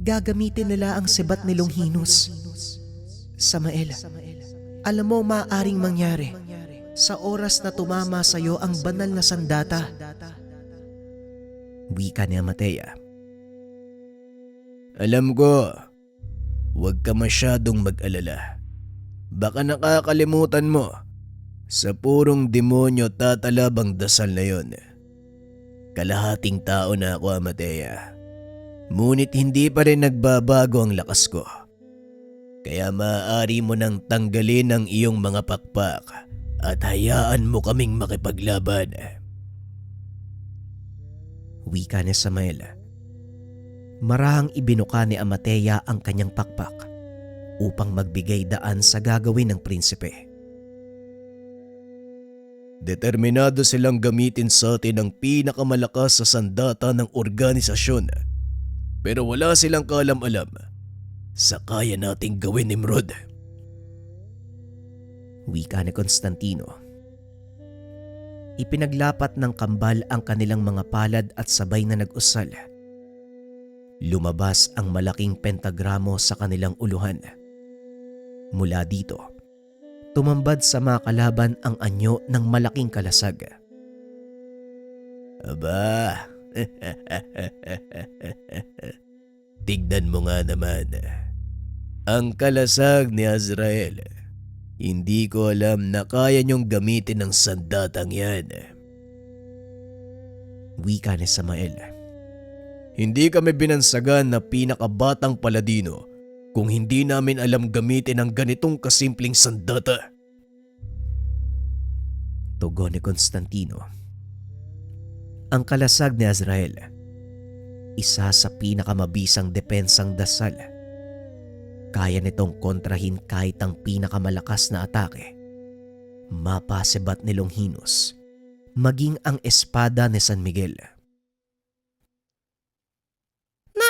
Gagamitin nila ang sibat ni Longinos. Samael, alam mo maaaring mangyari sa oras na tumama sa iyo ang banal na sandata. Wika ni Amatea. Alam ko, huwag ka masyadong mag-alala. Baka nakakalimutan mo, sa purong demonyo tatalabang dasal na yon. Kalahating tao na ako, Amatea. Ngunit hindi pa rin nagbabago ang lakas ko. Kaya maaari mo nang tanggalin ang iyong mga pakpak at hayaan mo kaming makipaglaban. Wika ni Samael. Marahang ibinuka ni Amatea ang kanyang pakpak upang magbigay daan sa gagawin ng prinsipe. Determinado silang gamitin sa atin ang pinakamalakas sa sandata ng organisasyon. Pero wala silang kaalam-alam sa kaya nating gawin, Nimrod. Wika ni Constantino. Ipinaglapat ng kambal ang kanilang mga palad at sabay na nag-usal. Lumabas ang malaking pentagramo sa kanilang uluhan. Mula dito, tumambad sa mga kalaban ang anyo ng malaking kalasag. Aba, tignan mo nga naman. Ang kalasag ni Azrael. Hindi ko alam na kaya niyong gamitin ang sandatang yan. Wika ni Samael. Hindi kami binansagan na pinakabatang paladino kung hindi namin alam gamitin ang ganitong kasimpleng sandata. Tugon ni Constantino. Ang kalasag ni Azrael, isa sa pinakamabisang depensang dasal. Kaya nitong kontrahin kahit ang pinakamalakas na atake. Mapasibat ni Longinos, maging ang espada ni San Miguel.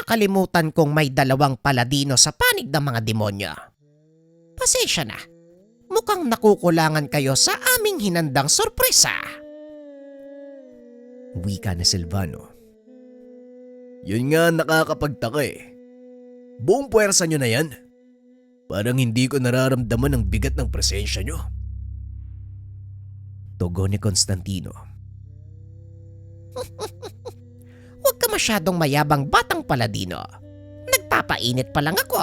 nakalimutan kong may 2 paladino sa panig ng mga demonyo. Pasensya na. Mukhang nakukulangan kayo sa aming hinandang sorpresa. Wika ni Silvano. Yun nga nakakapagtaka eh. Buong puwersa nyo na yan. Parang hindi ko nararamdaman ang bigat ng presensya nyo. Tugon ni Constantino. Huwag ka masyadong mayabang batang paladino. Nagpapainit pa lang ako.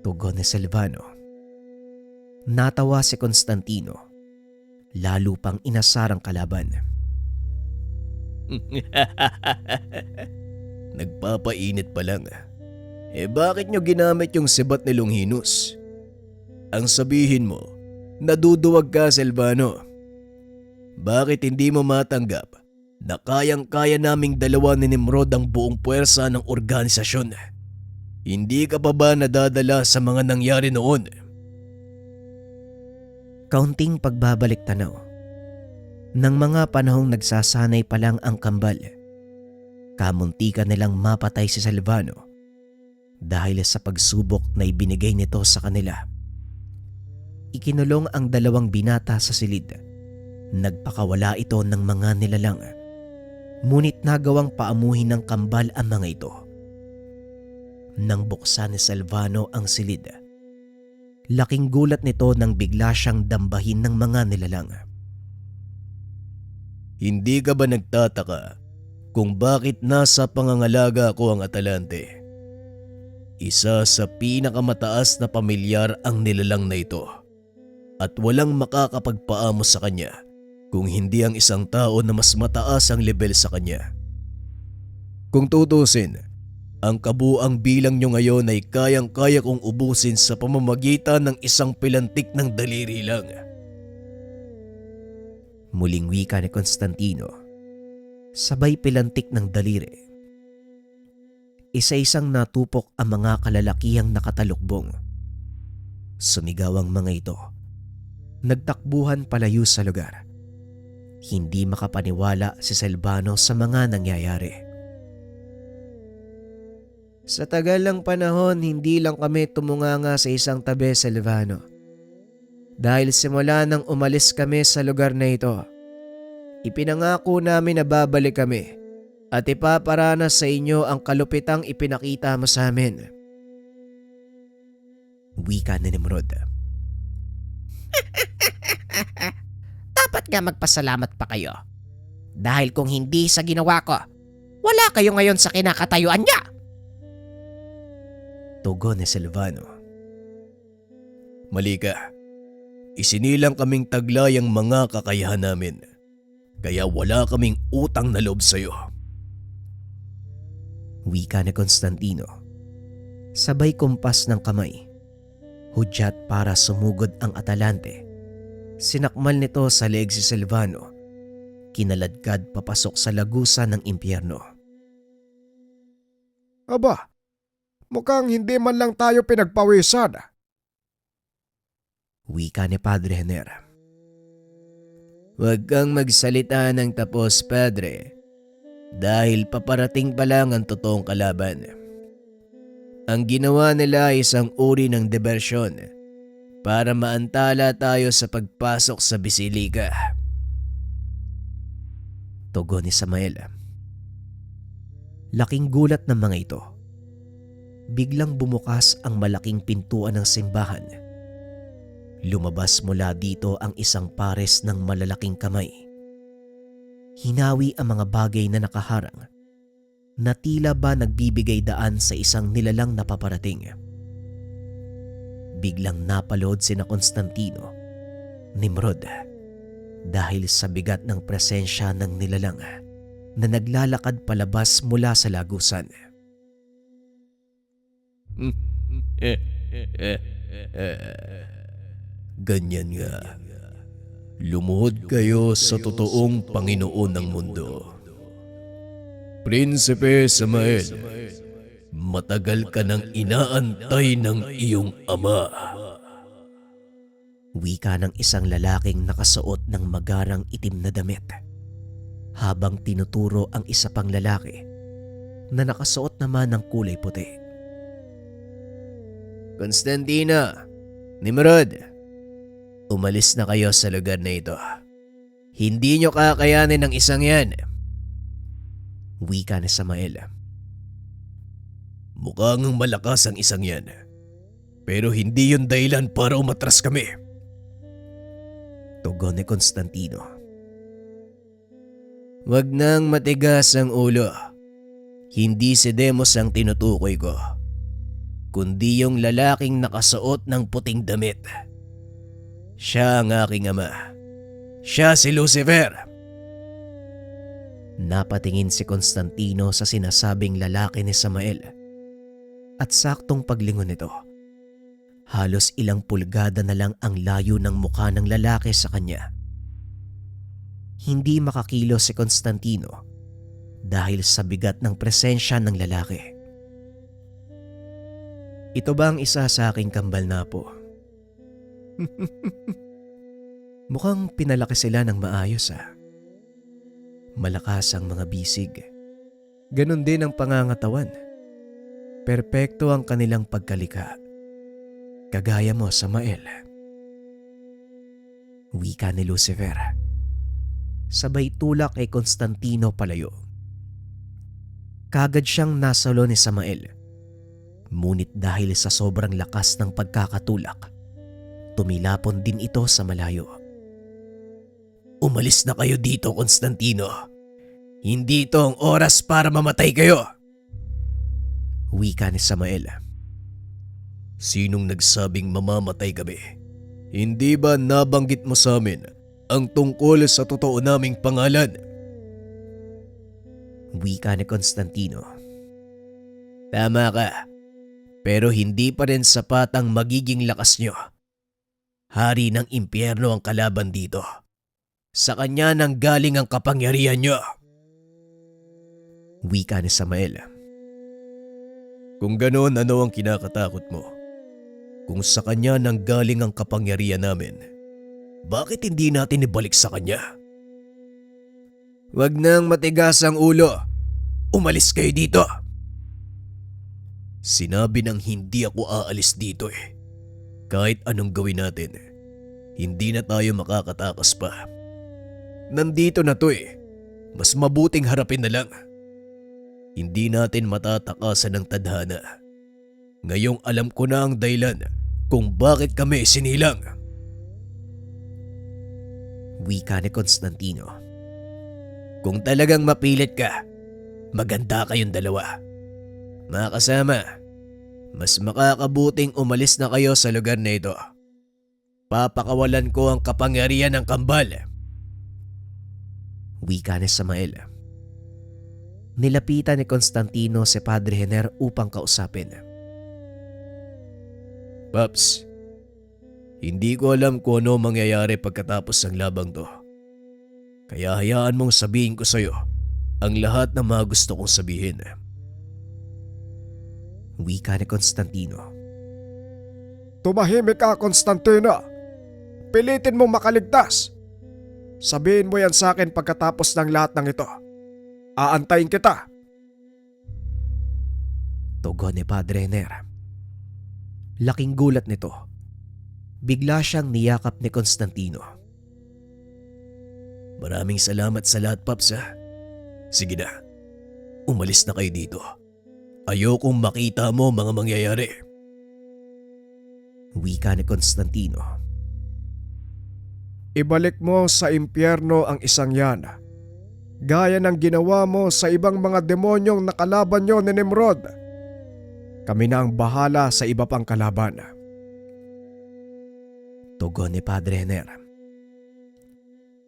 Tugon ni Silvano. Natawa si Constantino. Lalo pang inasar ang kalaban. Nagpapainit pa lang. Bakit nyo ginamit yung sibat ni Longinus? Ang sabihin mo, naduduwag ka, Silvano. Bakit hindi mo matanggap na kayang-kaya naming 2 ni Nimrod ang buong puwersa ng organisasyon? Hindi ka pa ba nadadala sa mga nangyari noon? Kaunting pagbabalik tanaw. Nang mga panahong nagsasanay pa lang ang kambal, kamuntikan nilang mapatay si Silvano dahil sa pagsubok na ibinigay nito sa kanila. Ikinulong ang 2 binata sa silid. Nagpakawala ito ng mga nilalang. Ngunit nagawang paamuhin ng kambal ang mga ito. Nang buksan ni Silvano ang silid, laking gulat nito nang bigla siyang dambahin ng mga nilalang. Hindi ka ba nagtataka kung bakit nasa pangangalaga ko ang Atalante? Isa sa pinakamataas na pamilyar ang nilalang na ito at walang makakapagpaamo sa kanya kung hindi ang isang tao na mas mataas ang level sa kanya. Kung tutusin, ang kabuang bilang nyo ngayon ay kayang-kaya kong ubusin sa pamamagitan ng isang pilantik ng daliri lang. Muling wika ni Constantino. Sabay pilantik ng daliri. Isa-isang natupok ang mga kalalakihang nakatalukbong. Sumigaw ang mga ito. Nagtakbuhan palayo sa lugar. Hindi makapaniwala si Silvano sa mga nangyayari. Sa tagal ng panahon, hindi lang kami tumunganga sa isang tabi, Silvano. Dahil simula nang umalis kami sa lugar na ito, ipinangako namin na babalik kami at ipaparanas sa inyo ang kalupitang ipinakita mo sa amin. Wika ni Nimrod. Dapat nga magpasalamat pa kayo. Dahil kung hindi sa ginawa ko, wala kayo ngayon sa kinakatayuan niya. Tugon ni Silvano. Mali ka. Isinilang kaming taglay ang mga kakayahan namin. Kaya wala kaming utang na loob sa'yo. Wika ni Constantino. Sabay kumpas ng kamay. Hudyat para sumugod ang Atalante. Sinakmal nito sa leeg si Silvano. Kinaladkad papasok sa lagusan ng impyerno. Aba, mukhang hindi man lang tayo pinagpawisan. Wika ni Padre Jenner. Huwag kang magsalita ng tapos, Padre. Dahil paparating pa lang ang totoong kalaban. Ang ginawa nila ay isang uri ng diversyon para maantala tayo sa pagpasok sa Bisilika. Tugon ni Samael. Laking gulat ng mga ito. Biglang bumukas ang malaking pintuan ng simbahan. Lumabas mula dito ang isang pares ng malalaking kamay. Hinawi ang mga bagay na nakaharang na tila ba nagbibigay daan sa isang nilalang na paparating. Biglang napalood sina Constantino, Nimrod, dahil sa bigat ng presensya ng nilalang na naglalakad palabas mula sa lagusan. Ganyan nga. Lumuhod kayo sa totoong Panginoon ng mundo. Prinsipe Samael, matagal ka nang inaantay ng iyong ama. Wika ng isang lalaking nakasuot ng magarang itim na damit. Habang tinuturo ang isa pang lalaki na nakasuot naman ng kulay puti. Constantina, Nimrod, umalis na kayo sa lugar na ito. Hindi nyo kakayanin ng isang yan. Wika ni Samael. Mukhang malakas ang isang yan. Pero hindi yun dahilan para umatras kami. Tugon ni Constantino. Wag nang matigas ang ulo. Hindi si Demos ang tinutukoy ko, kundi yung lalaking nakasuot ng puting damit. Siya ang aking ama. Siya si Lucifer. Napatingin si Constantino sa sinasabing lalaki ni Samael. At saktong paglingon nito, halos ilang pulgada na lang ang layo ng mukha ng lalaki sa kanya. Hindi makakilos si Constantino dahil sa bigat ng presensya ng lalaki. Ito ba ang isa sa aking kambal na po? Mukhang pinalaki sila ng maayos Malakas ang mga bisig. Ganon din ang pangangatawan. Perpekto ang kanilang pagkalika. Kagaya mo, Samael. Wika ni Lucifer. Sabay tulak kay Constantino palayo. Kagad siyang nasalo ni Samael. Ngunit dahil sa sobrang lakas ng pagkakatulak, tumilapon din ito sa malayo. Umalis na kayo dito, Constantino. Hindi ito ang oras para mamatay kayo. Wika ni Samael. Sinong nagsabing mamamatay kami? Hindi ba nabanggit mo sa amin ang tungkol sa totoo naming pangalan? Wika ni Constantino. Tama ka, pero hindi pa rin sapat ang magiging lakas nyo. Hari ng impyerno ang kalaban dito. Sa kanya nang galing ang kapangyarihan nyo. Wika ni Samael. Kung ganoon, ano ang kinakatakot mo? Kung sa kanya nang galing ang kapangyarihan namin, bakit hindi natin ibalik sa kanya? Wag nang matigas ang ulo. Umalis kayo dito. Sinabi nang hindi ako aalis dito Kahit anong gawin natin, hindi na tayo makakatakas pa. Nandito na to Mas mabuting harapin na lang. Hindi natin matatakasan ng tadhana. Ngayong alam ko na ang dahilan kung bakit kami sinilang. Wika ni Constantino. Kung talagang mapilit ka, maganda kayong dalawa. Mga kasama, mas makakabuting umalis na kayo sa lugar na ito. Papakawalan ko ang kapangyarihan ng kambal. Wika ni Samael. Nilapitan ni Constantino si Padre Jenner upang kausapin. Paps, hindi ko alam kung ano mangyayari pagkatapos ng labang to. Kaya hayaan mong sabihin ko sa'yo ang lahat ng mga gusto kong sabihin. Wika ni Constantino. Tumahimik ka, Constantino. Pilitin mong makaligtas. Sabihin mo yan sa akin pagkatapos ng lahat ng ito. Aantayin kita. Tugon ni Padre Jenner. Laking gulat nito. Bigla siyang niyakap ni Constantino. Maraming salamat sa lahat, Paps. Sige na, umalis na kayo dito. Ayokong makita mo mga mangyayari. Wika ni Constantino. Ibalik mo sa impyerno ang isang yan. Gaya ng ginawa mo sa ibang mga demonyong nakalaban nyo ni Nimrod. Kami na ang bahala sa iba pang kalaban. Tugon ni Padre Jenner.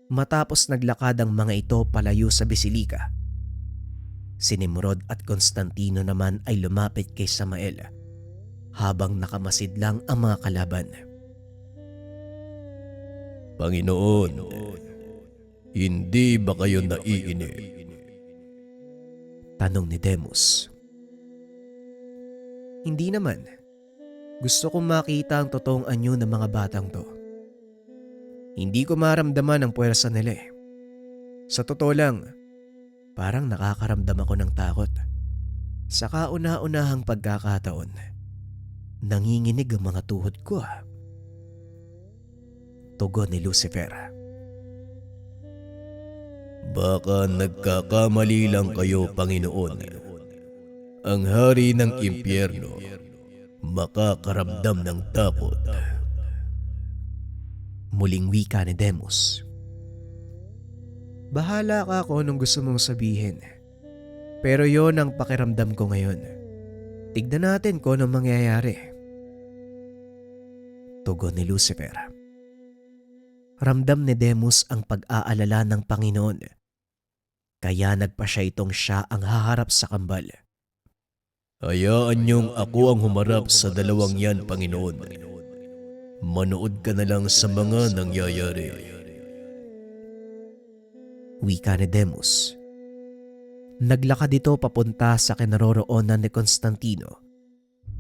Matapos naglakad ang mga ito palayo sa Bisilika, si Nimrod at Constantino naman ay lumapit kay Samael habang nakamasid lang ang mga kalaban. Panginoon, hindi ba kayo naiinip? Tanong ni Demos. Hindi naman. Gusto kong makita ang totoong anyo ng mga batang to. Hindi ko maramdaman ang puwersa nila Sa totoo lang, parang nakakaramdam ako ng takot. Sa kauna-unahang pagkakataon, nanginginig ang mga tuhod ko. Tugon ni Lucifer. Baka nagkakamali lang kayo, Panginoon. Ang hari ng impyerno makakaramdam ng takot. Muling wika ni Demus. Bahala ka kung anong gusto mong sabihin. Pero yon ang pakiramdam ko ngayon. Tignan natin kung anong mangyayari. Tugon ni Lucifer. Ramdam ni Demus ang pag-aalala ng Panginoon. Kaya nagpasya itong siya ang haharap sa kambal. Hayaan niyong ako ang humarap sa dalawang yan, Panginoon. Manood ka na lang sa mga nangyayari. Wika ni Demus. Naglakad ito papunta sa kinaroroonan ni Constantino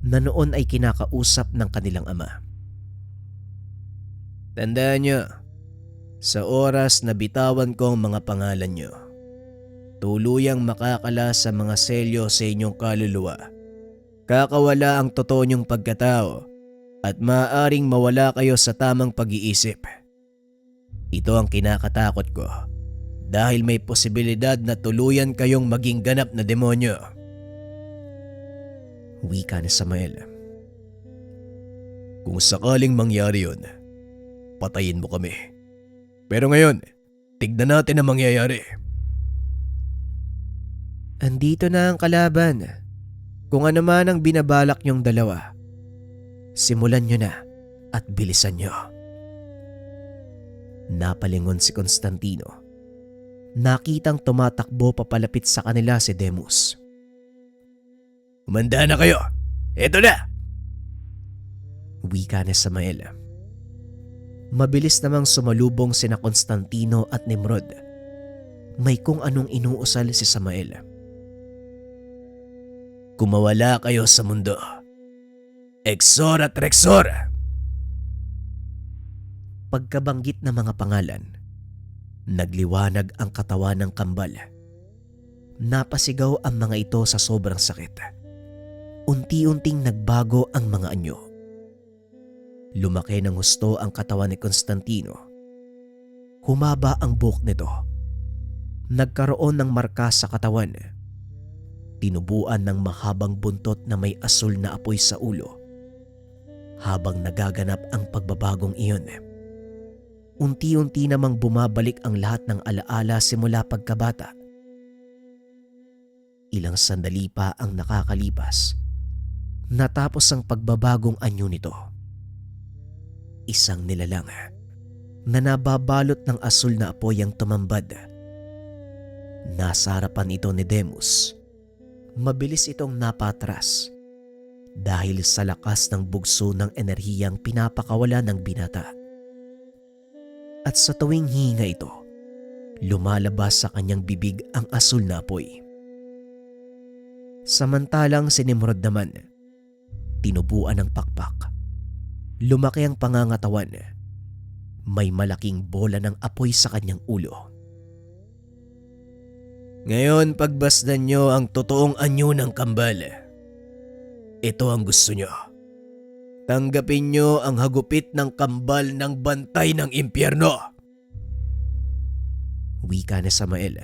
na noon ay kinakausap ng kanilang ama. Tandaan niyo, sa oras na bitawan ko ang mga pangalan niyo, tuluyang makakala sa mga selyo sa inyong kaluluwa. Kakawala ang totoo niyong pagkatao at maaaring mawala kayo sa tamang pag-iisip. Ito ang kinakatakot ko dahil may posibilidad na tuluyan kayong maging ganap na demonyo. Wika ni Samael. Kung sakaling mangyari yun, patayin mo kami. Pero ngayon, tignan natin ang mangyayari. Andito na ang kalaban. Kung ano man ang binabalak niyong dalawa, simulan niyo na at bilisan niyo. Napalingon si Constantino. Nakitang tumatakbo papalapit sa kanila si Demus. Umanda na kayo! Eto na! Wika ni Samael. Mabilis namang sumalubong sina Constantino at Nimrod. May kung anong inuusal si Samael. Kumawala kayo sa mundo. Exor at Rexor! Pagkabanggit ng mga pangalan, nagliwanag ang katawan ng kambal. Napasigaw ang mga ito sa sobrang sakit. Unti-unting nagbago ang mga anyo. Lumaki ng husto ang katawan ni Constantino. Humaba ang buhok nito. Nagkaroon ng marka sa katawan. Tinubuan ng mahabang buntot na may asul na apoy sa ulo. Habang nagaganap ang pagbabagong iyon, unti-unti namang bumabalik ang lahat ng alaala simula pagkabata. Ilang sandali pa ang nakakalipas. Natapos ang pagbabagong anyo nito. Isang nilalang na nababalot ng asul na apoy ang tumambad. Nasa harapan ito ni Demus. Mabilis itong napatras dahil sa lakas ng bugso ng enerhiyang pinapakawala ng binata. At sa tuwing hihinga ito, lumalabas sa kanyang bibig ang asul na apoy. Samantalang si Nimrod naman, tinubuan ng pakpak. Lumaki ang pangangatawan. May malaking bola ng apoy sa kanyang ulo. Ngayon pagbasdan nyo ang totoong anyo ng kambal. Ito ang gusto nyo. Tanggapin nyo ang hagupit ng kambal ng bantay ng impyerno. Wika ni Samael.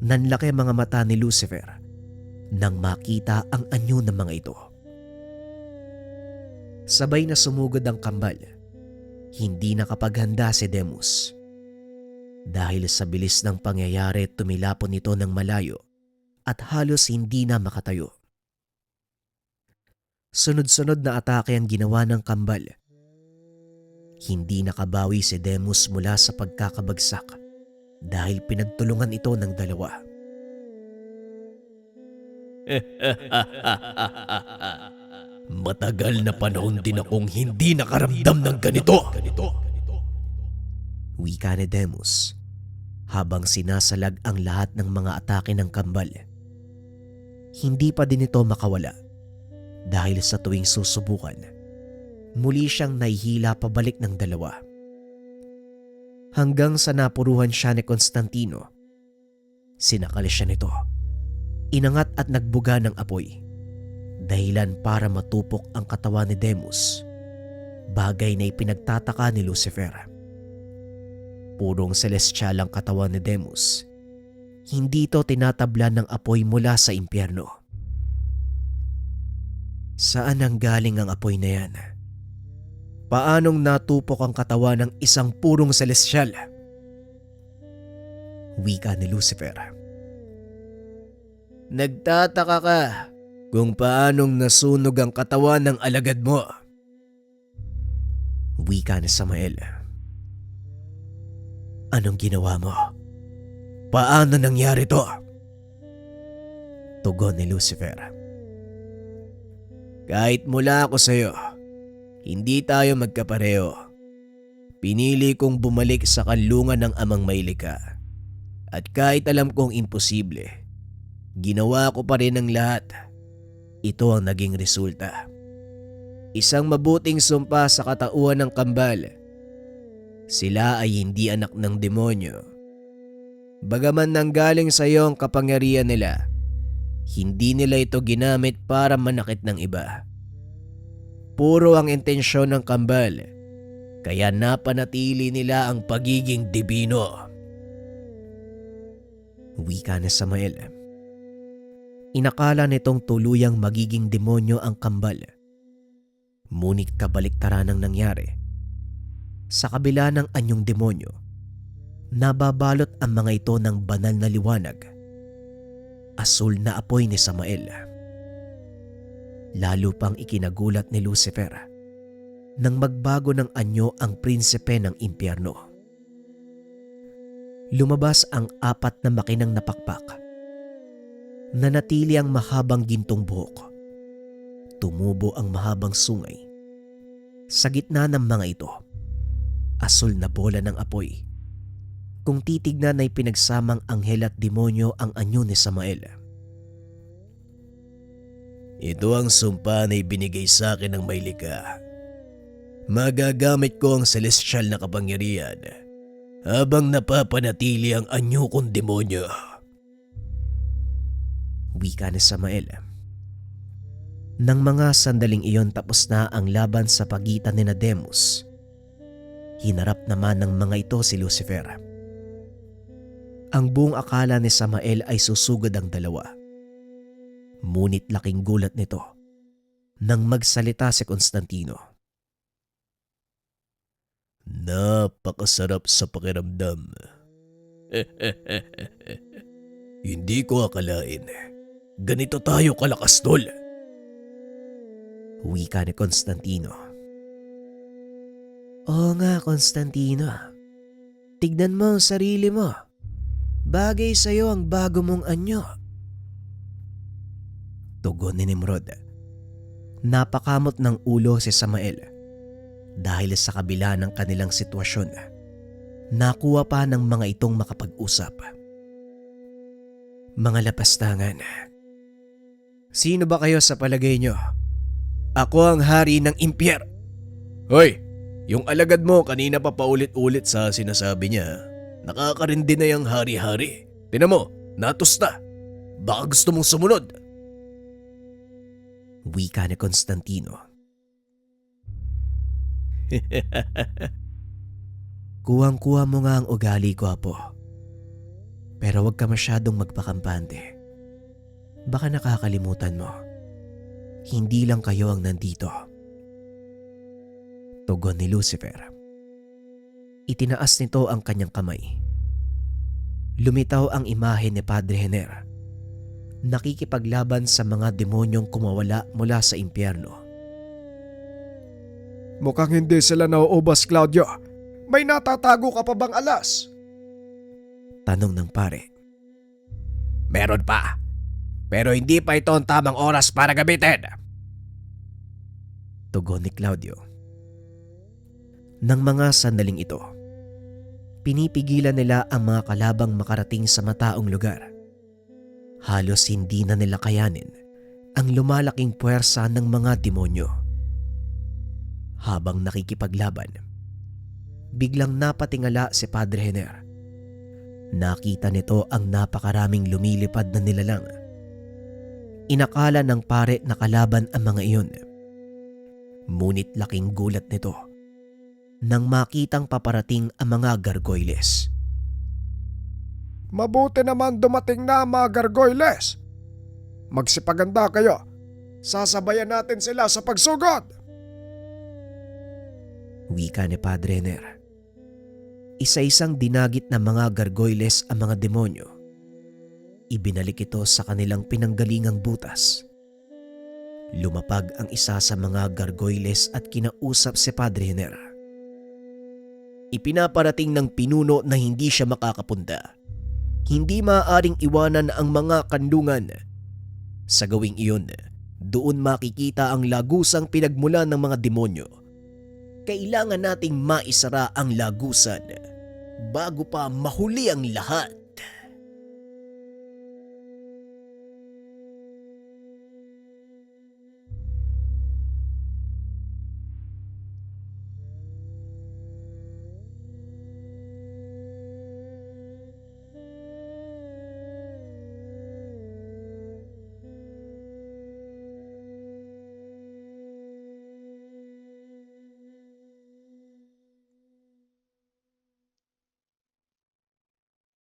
Nanlaki ang mga mata ni Lucifer nang makita ang anyo ng mga ito. Sabay na sumugod ang kambal. Hindi nakapaghanda si Demus. Dahil sa bilis ng pangyayari, tumilapon ito ng malayo at halos hindi na makatayo. Sunod-sunod na atake ang ginawa ng kambal. Hindi nakabawi si Demus mula sa pagkakabagsak dahil pinagtulungan ito ng dalawa. Matagal na panahon din akong hindi nakaramdam ng ganito. Wika ni Demus habang sinasalag ang lahat ng mga atake ng kambal. Hindi pa din ito makawala dahil sa tuwing susubukan, muli siyang nahihila pabalik ng dalawa. Hanggang sa napuruhan siya ni Constantino, sinakal siya nito Inangat at nagbuga ng apoy, dahilan para matupok ang katawan ni Demus, bagay na ipinagtataka ni Lucifer. Purong celestial ang katawan ni Demus. Hindi ito tinatablan ng apoy mula sa impyerno. Saan ang galing ang apoy na yan? Paanong natupok ang katawan ng isang purong celestial? Wika ni Lucifer. Nagtataka ka kung paanong nasunog ang katawan ng alagad mo. Wika ni Samael. Anong ginawa mo? Paano nangyari to? Tugon ni Lucifer. Kahit mula ako sa'yo, hindi tayo magkapareho. Pinili kong bumalik sa kanlungan ng amang maylika. At kahit alam kong imposible, ginawa ko pa rin ang lahat. Ito ang naging resulta. Isang mabuting sumpa sa katauhan ng kambal. Sila ay hindi anak ng demonyo. Bagaman nanggaling sa iyo ang kapangyarihan nila, hindi nila ito ginamit para manakit ng iba. Puro ang intensyon ng kambal, kaya napanatili nila ang pagiging dibino. Wika ni Samael. Inakala nitong tuluyang magiging demonyo ang kambal. Ngunit kabaliktaran ang nangyari. Sa kabila ng anyong demonyo, nababalot ang mga ito ng banal na liwanag. Asul na apoy ni Samael. Lalo pang ikinagulat ni Lucifer nang magbago ng anyo ang prinsipe ng impyerno. Lumabas ang 4 na makinang napakpak. Nanatili ang mahabang gintong buhok. Tumubo ang mahabang sungay. Sa gitna ng mga ito, asul na bola ng apoy. Kung titignan ay pinagsamang anghel at demonyo ang anyo ni Samael. Ito ang sumpa na ibinigay sa akin ng maylika. Magagamit ko ang celestial na kapangyarihan habang napapanatili ang anyo kong demonyo. Wika ni Samael. Nang mga sandaling iyon tapos na ang laban sa pagitan ni Demus, hinarap naman ng mga ito si Lucifer. Ang buong akala ni Samael ay susugod ang dalawa. Ngunit laking gulat nito nang magsalita si Constantino. Napakasarap sa pakiramdam. Hindi ko akalain ganito tayo kalakas, tol. Wika ni Constantino. Oo nga, Constantino. Tignan mo ang sarili mo. Bagay sa'yo ang bago mong anyo. Tugon ni Nimrod. Napakamot ng ulo si Samael dahil sa kabila ng kanilang sitwasyon. Nakuha pa ng mga itong makapag-usap. Mga lapastangan, sino ba kayo sa palagay nyo? Ako ang hari ng impyer. Hoy, yung alagad mo kanina pa paulit-ulit sa sinasabi niya. Nakakarindi na yung hari-hari. Tinan mo, natos na. Baka gusto mong sumunod. Wika ni Constantino. Kuwang-kuha mo nga ang ugali ko, Apo. Pero huwag ka masyadong magpakampante. Baka nakakalimutan mo. Hindi lang kayo ang nandito. Tugon ni Lucifer. Itinaas nito ang kanyang kamay. Lumitaw ang imahe ni Padre Jenner. Nakikipaglaban sa mga demonyong kumawala mula sa impyerno. Mukhang hindi sila nauubos, Claudio. May natatago ka pa bang alas? Tanong ng pare. Meron pa. Pero hindi pa ito ang tamang oras para gamitin. Tugon ni Claudio. Nang mga sandaling ito, pinipigilan nila ang mga kalabang makarating sa mataong lugar. Halos hindi na nila kayanin ang lumalaking puwersa ng mga demonyo. Habang nakikipaglaban, biglang napatingala si Padre Jenner. Nakita nito ang napakaraming lumilipad na nilalang Inakala ng pare na kalaban ang mga iyon. Ngunit laking gulat nito nang makitang paparating ang mga gargoyles. Mabuti naman dumating na mga gargoyles. Magsipaganda kayo. Sasabayan natin sila sa pagsugod. Wika ni Padre Ner. Isa-isang dinagit ng mga gargoyles ang mga demonyo. Ibinalik ito sa kanilang pinanggalingang butas. Lumapag ang isa sa mga gargoyles at kinausap si Padre Ner. Ipinaparating ng pinuno na hindi siya makakapunta. Hindi maaaring iwanan ang mga kandungan. Sa gawing iyon, doon makikita ang lagusang pinagmulan ng mga demonyo. Kailangan nating maisara ang lagusan bago pa mahuli ang lahat.